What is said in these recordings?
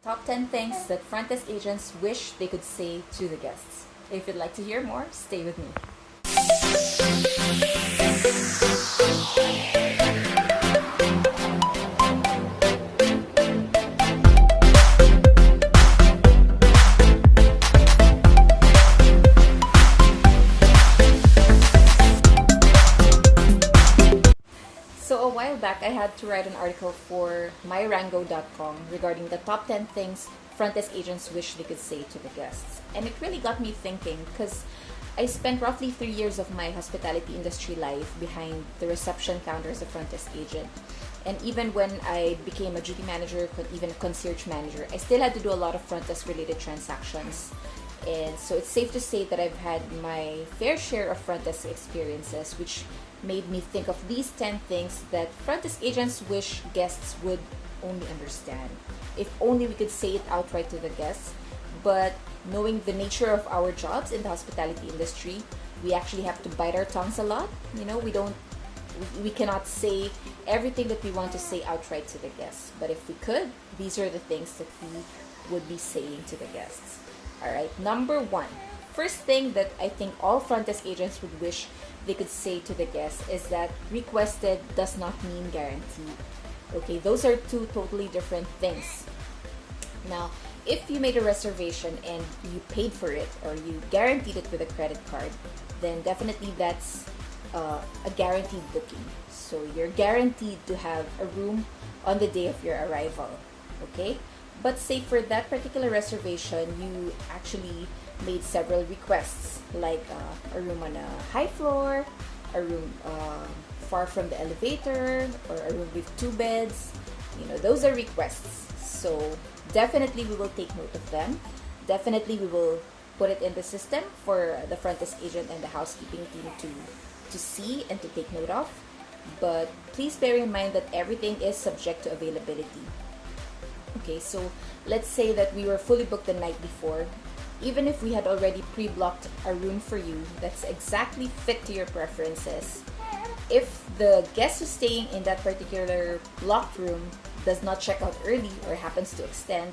Top 10 things that front desk agents wish they could say to the guests. If you'd like to hear more, stay with me. So a while back, I had to write an article for myrango.com regarding the top 10 things front desk agents wish they could say to the guests. And it really got me thinking because I spent roughly 3 years of my hospitality industry life behind the reception counter as a front desk agent. And even when I became a duty manager, even a concierge manager, I still had to do a lot of front desk related transactions. And so it's safe to say that I've had my fair share of front desk experiences, which made me think of these 10 things that front desk agents wish guests would only understand. If only we could say it outright to the guests. But knowing the nature of our jobs in the hospitality industry, we actually have to bite our tongues a lot. We cannot say everything that we want to say outright to the guests. But if we could, these are the things that we would be saying to the guests. Alright, number 1. First thing that I think all front desk agents would wish they could say to the guests is that requested does not mean guaranteed. Okay, those are two totally different things. Now, if you made a reservation and you paid for it or you guaranteed it with a credit card, then definitely that's a guaranteed booking. So you're guaranteed to have a room on the day of your arrival. Okay? But say for that particular reservation, you actually made several requests, like a room on a high floor, a room far from the elevator, or a room with 2 beds. Those are requests. So definitely we will take note of them. Definitely we will put it in the system for the front desk agent and the housekeeping team to see and to take note of. But please bear in mind that everything is subject to availability. Okay, so let's say that we were fully booked the night before. Even if we had already pre-blocked a room for you that's exactly fit to your preferences, if the guest who's staying in that particular blocked room does not check out early or happens to extend,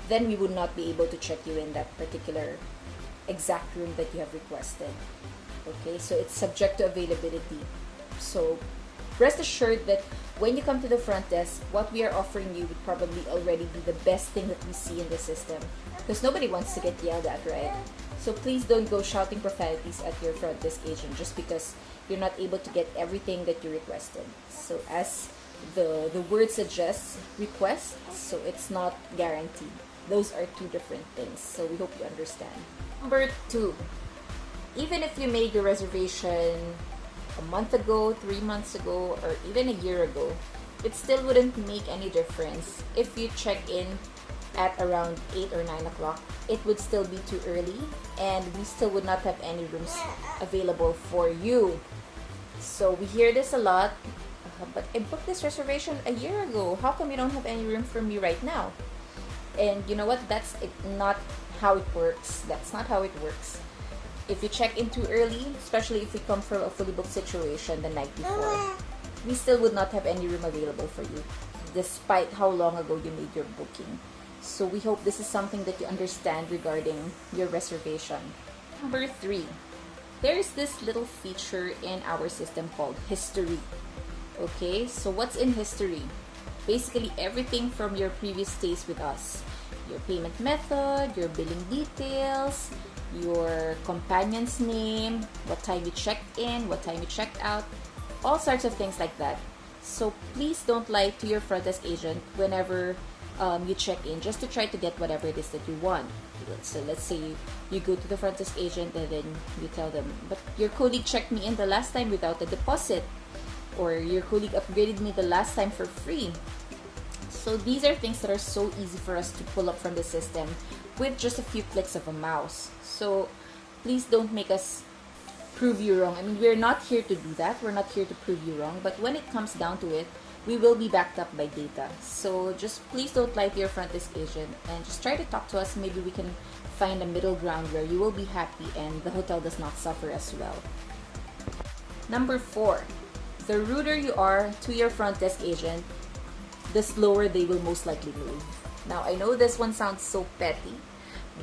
then we would not be able to check you in that particular exact room that you have requested. Okay, so it's subject to availability. So rest assured that when you come to the front desk, what we are offering you would probably already be the best thing that we see in the system. Because nobody wants to get yelled at, right? So please don't go shouting profanities at your front desk agent just because you're not able to get everything that you requested. So as the word suggests, request, so it's not guaranteed. Those are two different things. So we hope you understand. Number 2, even if you made your reservation a month ago, 3 months ago, or even a year ago, it still wouldn't make any difference if you check in at around 8 or 9 o'clock. It would still be too early and we still would not have any rooms available for you. So we hear this a lot, but I booked this reservation a year ago. How come you don't have any room for me right now? And you know what? That's not how it works. That's not how it works. If you check in too early, especially if we come from a fully booked situation the night before, we still would not have any room available for you, despite how long ago you made your booking. So we hope this is something that you understand regarding your reservation. Number 3, there is this little feature in our system called history. Okay, so what's in history? Basically everything from your previous stays with us. Your payment method, your billing details, your companion's name, what time you checked in, what time you checked out, all sorts of things like that. So please don't lie to your front desk agent whenever you check in, just to try to get whatever it is that you want. So let's say you go to the front desk agent and then you tell them, but your colleague checked me in the last time without a deposit, or your colleague upgraded me the last time for free. So these are things that are so easy for us to pull up from the system with just a few clicks of a mouse. So please don't make us prove you wrong. I mean, we're not here to do that. We're not here to prove you wrong. But when it comes down to it, we will be backed up by data. So just please don't lie to your front desk agent and just try to talk to us. Maybe we can find a middle ground where you will be happy and the hotel does not suffer as well. Number 4, the ruder you are to your front desk agent, the slower they will most likely move. Now, I know this one sounds so petty,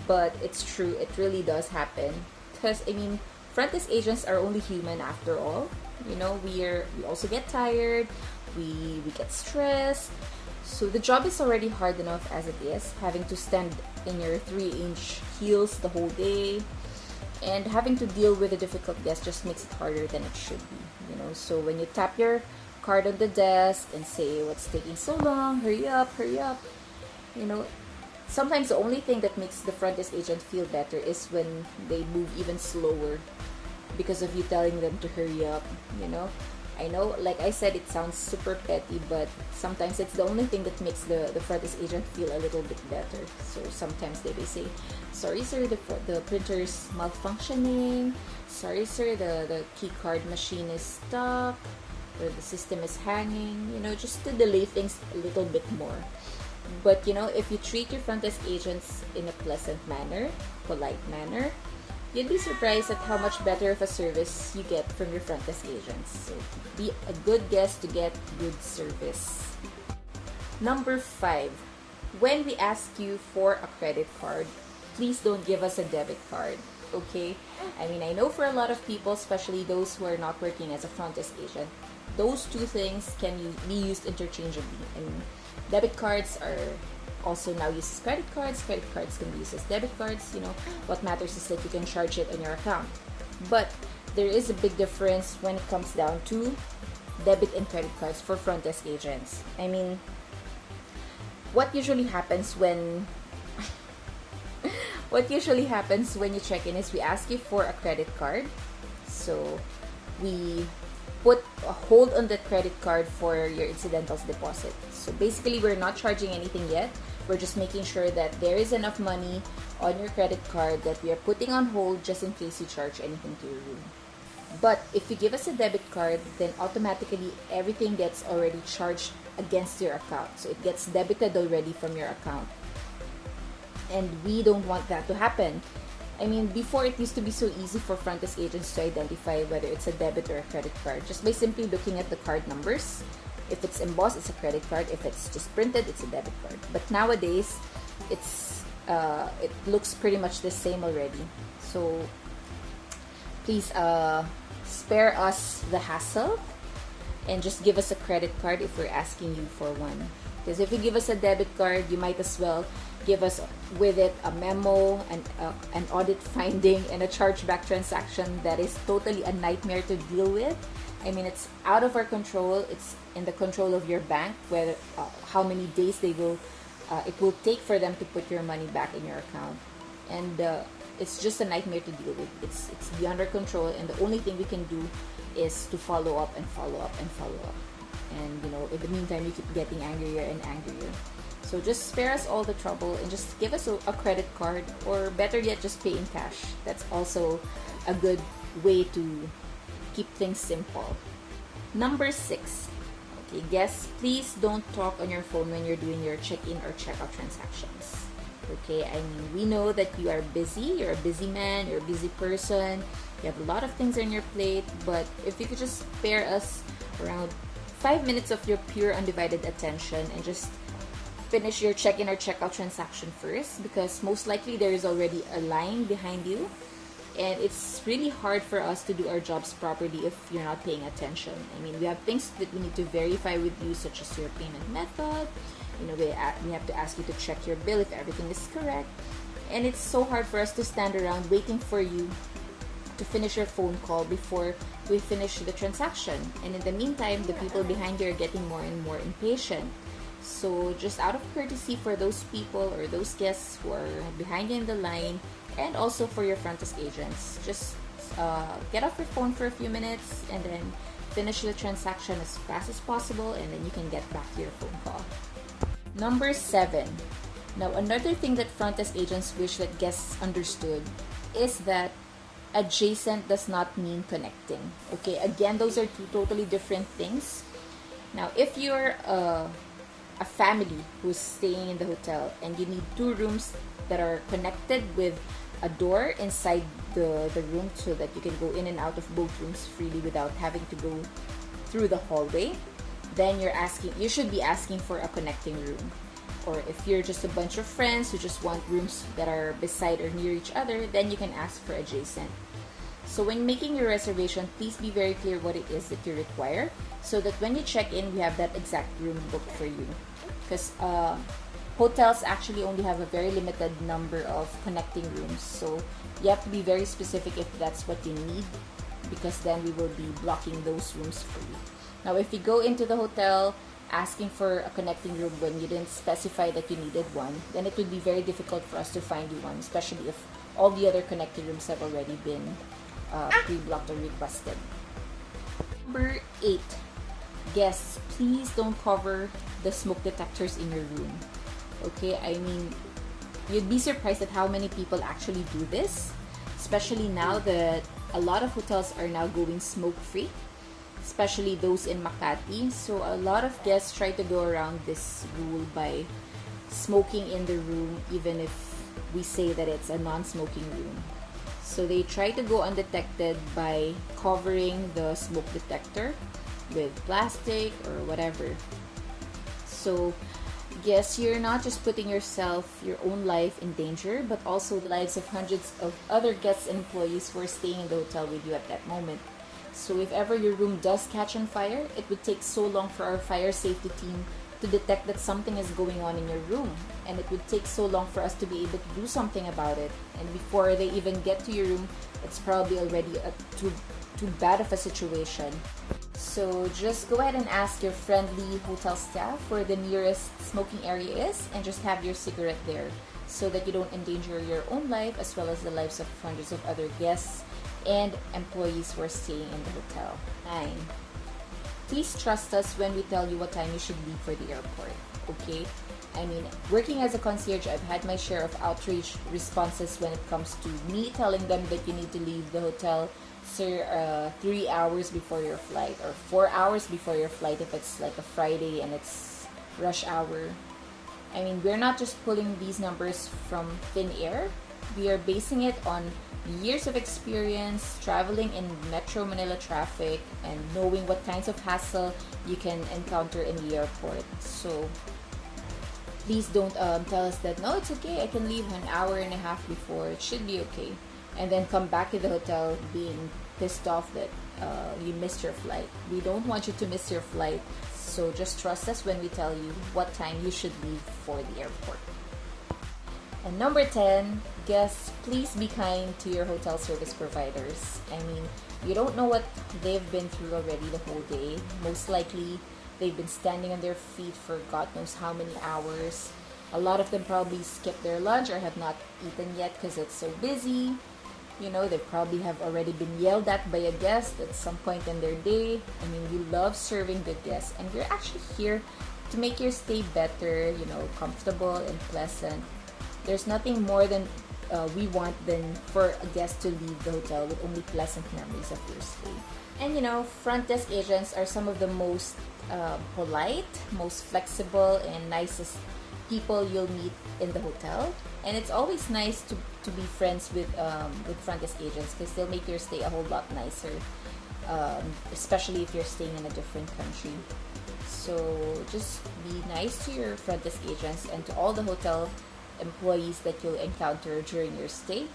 but it's true. It really does happen. Because, I mean, front desk agents are only human after all. You know, we also get tired, we get stressed. So the job is already hard enough as it is, having to stand in your 3-inch heels the whole day, and having to deal with a difficult guest just makes it harder than it should be. You know, so when you tap your card on the desk and say, "What's taking so long? Hurry up, hurry up." You know, sometimes the only thing that makes the front desk agent feel better is when they move even slower because of you telling them to hurry up. You know, I know, like I said, it sounds super petty, but sometimes it's the only thing that makes the front desk agent feel a little bit better. So sometimes they say, "Sorry sir, the printer's malfunctioning. Sorry sir, the key card machine is stuck, or the system is hanging," you know, just to delay things a little bit more. But you know, if you treat your front desk agents in a pleasant manner, polite manner, you'd be surprised at how much better of a service you get from your front desk agents. So be a good guest to get good service. Number 5, when we ask you for a credit card, please don't give us a debit card. Okay? I mean, I know for a lot of people, especially those who are not working as a front desk agent, those two things can be used interchangeably. And debit cards are also now used as credit cards. Credit cards can be used as debit cards. You know, what matters is that you can charge it on your account. But there is a big difference when it comes down to debit and credit cards for front desk agents. I mean, what usually happens when you check in is we ask you for a credit card. So we put a hold on the credit card for your incidentals deposit. So basically, we're not charging anything yet. We're just making sure that there is enough money on your credit card that we are putting on hold just in case you charge anything to your room. But if you give us a debit card, then automatically everything gets already charged against your account. So it gets debited already from your account. And we don't want that to happen. I mean, before it used to be so easy for front desk agents to identify whether it's a debit or a credit card just by simply looking at the card numbers. If it's embossed, it's a credit card. If it's just printed, it's a debit card. But nowadays, it looks pretty much the same already. So please spare us the hassle and just give us a credit card if we're asking you for one. Because if you give us a debit card, you might as well give us with it a memo, an audit finding, and a chargeback transaction that is totally a nightmare to deal with. I mean, it's out of our control. It's in the control of your bank, whether how many days it will take for them to put your money back in your account, and it's just a nightmare to deal with. It's beyond our control, and the only thing we can do is to follow up and follow up and follow up. And you know, in the meantime, you keep getting angrier and angrier. So just spare us all the trouble and just give us a credit card, or better yet, just pay in cash. That's also a good way to keep things simple. Number 6. Okay, guests, please don't talk on your phone when you're doing your check-in or check-out transactions. Okay, I mean, we know that you are busy. You're a busy man. You're a busy person. You have a lot of things on your plate. But if you could just spare us around 5 minutes of your pure undivided attention and just finish your check-in or check-out transaction first, because most likely there is already a line behind you, and it's really hard for us to do our jobs properly if you're not paying attention. I mean, we have things that we need to verify with you, such as your payment method. You know, we have to ask you to check your bill if everything is correct, and it's so hard for us to stand around waiting for you to finish your phone call before we finish the transaction. And in the meantime, the people behind you are getting more and more impatient. So just out of courtesy for those people or those guests who are behind you in the line, and also for your front desk agents, just get off your phone for a few minutes and then finish the transaction as fast as possible, and then you can get back to your phone call. Number 7. Now, another thing that front desk agents wish that guests understood is that adjacent does not mean connecting. Okay, again, those are two totally different things. Now, if you're a family who's staying in the hotel and you need 2 rooms that are connected with a door inside the room so that you can go in and out of both rooms freely without having to go through the hallway, then you should be asking for a connecting room. or if you're just a bunch of friends who just want rooms that are beside or near each other, then you can ask for adjacent. So when making your reservation, please be very clear what it is that you require so that when you check in, we have that exact room booked for you. Because hotels actually only have a very limited number of connecting rooms. So you have to be very specific if that's what you need, because then we will be blocking those rooms for you. Now, if you go into the hotel asking for a connecting room when you didn't specify that you needed one, then it would be very difficult for us to find you one, especially if all the other connecting rooms have already been pre-blocked or requested. Number 8. Guests, please don't cover the smoke detectors in your room. Okay, I mean, you'd be surprised at how many people actually do this, especially now that a lot of hotels are now going smoke-free, especially those in Makati. So a lot of guests try to go around this rule by smoking in the room, even if we say that it's a non-smoking room. So they try to go undetected by covering the smoke detector with plastic or whatever. So yes, you're not just putting yourself, your own life in danger, but also the lives of hundreds of other guests and employees who are staying in the hotel with you at that moment. So if ever your room does catch on fire, it would take so long for our fire safety team to detect that something is going on in your room, and it would take so long for us to be able to do something about it, and before they even get to your room, it's probably already too bad of a situation. So just go ahead and ask your friendly hotel staff where the nearest smoking area is, and just have your cigarette there so that you don't endanger your own life as well as the lives of hundreds of other guests and employees who are staying in the hotel. 9. Please trust us when we tell you what time you should leave for the airport, okay? I mean, working as a concierge, I've had my share of outreach responses when it comes to me telling them that you need to leave the hotel 3 hours before your flight, or 4 hours before your flight if it's like a Friday and it's rush hour. I mean, we're not just pulling these numbers from thin air. We are basing it on years of experience traveling in Metro Manila traffic and knowing what kinds of hassle you can encounter in the airport. So please don't tell us that, no, it's okay, I can leave an hour and a half before, it should be okay, and then come back to the hotel being pissed off that you missed your flight. We don't want you to miss your flight, so just trust us when we tell you what time you should leave for the airport. And number 10, guests, please be kind to your hotel service providers. I mean, you don't know what they've been through already the whole day. Most likely, they've been standing on their feet for God knows how many hours. A lot of them probably skipped their lunch or have not eaten yet because it's so busy. You know, they probably have already been yelled at by a guest at some point in their day. I mean, we love serving good guests, and we're actually here to make your stay better, you know, comfortable and pleasant. There's nothing more than we want than for a guest to leave the hotel with only pleasant memories of your stay. And you know, front desk agents are some of the most polite, most flexible, and nicest people you'll meet in the hotel. And it's always nice to be friends with front desk agents because they'll make your stay a whole lot nicer, especially if you're staying in a different country. So just be nice to your front desk agents and to all the hotel employees that you'll encounter during your stay,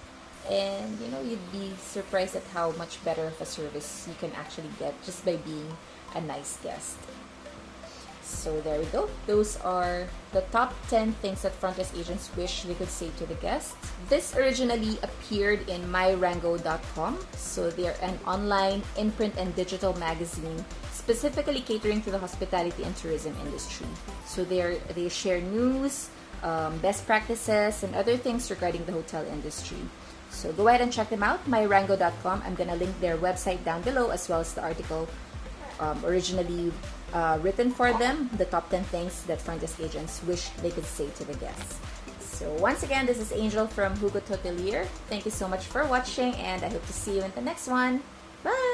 and you know, you'd be surprised at how much better of a service you can actually get just by being a nice guest. So there we go. Those are the top 10 things that front desk agents wish they could say to the guests. This originally appeared in myrango.com, so they're an online in-print and digital magazine specifically catering to the hospitality and tourism industry. So they share news, best practices, and other things regarding the hotel industry. So go ahead and check them out, myrango.com. I'm gonna link their website down below, as well as the article originally written for them, the top 10 things that front desk agents wish they could say to the guests. So once again, this is Angel from Hotelier. Thank you so much for watching, and I hope to see you in the next one. Bye!